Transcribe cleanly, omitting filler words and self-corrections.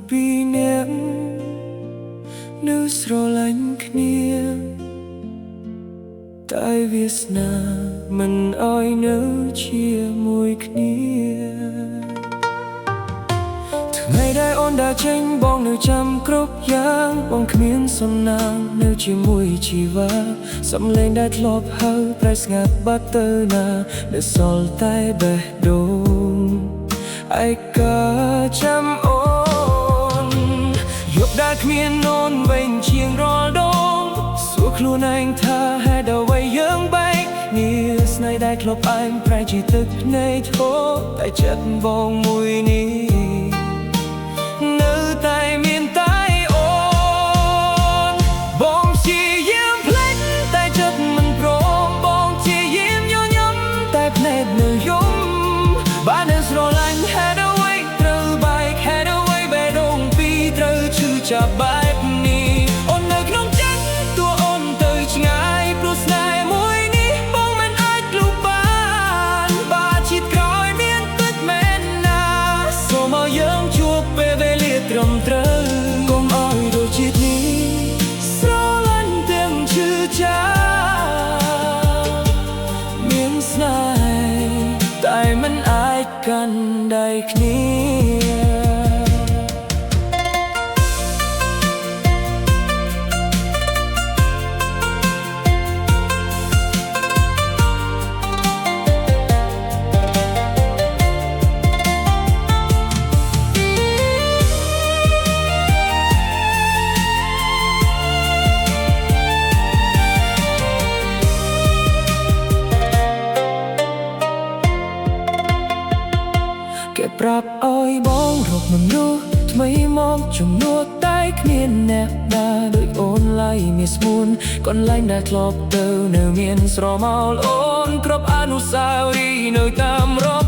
ពីអ្នកនៅស្រឡាញ់គ្នាតែវាសនាមិនឲ្យនៅជាមួយគ្នាថ្ងៃដែលអូនដើរចេញបងនៅចាំគ្រប់យ៉ាងបងគ្មានសំណាងនៅជាមួយជីវ៉ាសំឡេងដែលធ្លាប់ហៅប្រែស្ងាត់បាត់ទៅណាដែលសល់តែបេះដូងឯកាចាំអូនយប់ដែលគ្មានអូនវិញជាងរាល់ដងសួរខ្លួនឯងថាហេតុអ្វីយើងបែកគ្នាស្នេហ៍ដែលធ្លាប់អែមប្រែជាទឹកភ្នែកធូរតែចិត្តបងមួយនេះនៅតែមានតែអូនបងព្យាយាមភ្លេចតែចិត្តមិនព្រមបងព្យាយាមញញឹមតែភ្នែកនៅយំបាននៅស្រឡាញ់ហេតុអ្វីត្រូវបែកហេតុអ្វីបេះដូងពីរត្រូវឈឺចាប់បែបនេះអូននៅក្នុងចិត្តតួអូនទៅឆ្ងាយព្រោះស្នេហ៍មួយនេះបងមិនអាចលុបបានបាជាតិក្រោយមានទឹកមែនណាសូមឲ្យយើងជួបពេលវេលាត្រឹមត្រូវកុំឲ្យដូចជាតិនេះស្រឡាញ់ទាំងឈឺចាប់មានស្នេហ៍តែមិនអាចកាន់ដៃគ្នាគេប្រាប់ឲ្យបងរកមនុស្សថ្មីមកជំនួសតែគ្មានអ្នកណាដូចអូនឡើយមានស្មួនកន្លែងដែលធ្លាប់ទៅនៅមានស្រមោលអូនគ្រប់អនុស្សាវរីយ៍នៅតាមរក